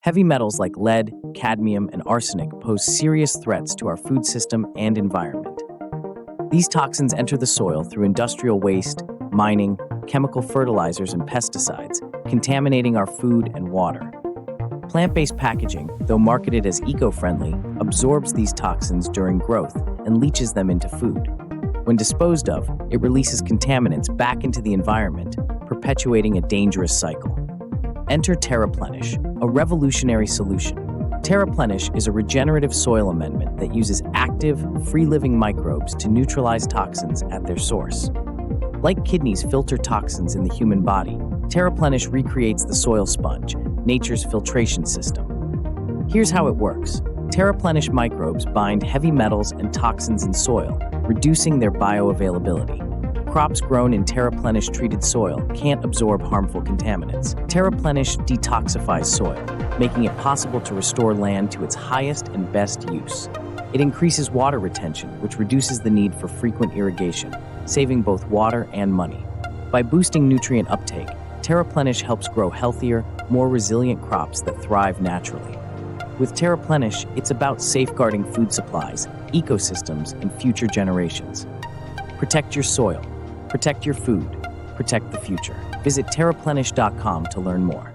Heavy metals like lead, cadmium, and arsenic pose serious threats to our food system and environment. These toxins enter the soil through industrial waste, mining, chemical fertilizers, and pesticides, contaminating our food and water. Plant-based packaging, though marketed as eco-friendly, absorbs these toxins during growth and leaches them into food. When disposed of, it releases contaminants back into the environment, perpetuating a dangerous cycle. Enter Terraplenish, a revolutionary solution. Terraplenish is a regenerative soil amendment that uses active, free-living microbes to neutralize toxins at their source. Like kidneys filter toxins in the human body, Terraplenish recreates the soil sponge, nature's filtration system. Here's how it works. Terraplenish microbes bind heavy metals and toxins in soil, reducing their bioavailability. Crops grown in Terraplenish treated soil can't absorb harmful contaminants. Terraplenish detoxifies soil, making it possible to restore land to its highest and best use. It increases water retention, which reduces the need for frequent irrigation, saving both water and money. By boosting nutrient uptake, Terraplenish helps grow healthier, more resilient crops that thrive naturally. With Terraplenish, it's about safeguarding food supplies, ecosystems, and future generations. Protect your soil, protect your food, protect the future. Visit terraplenish.com to learn more.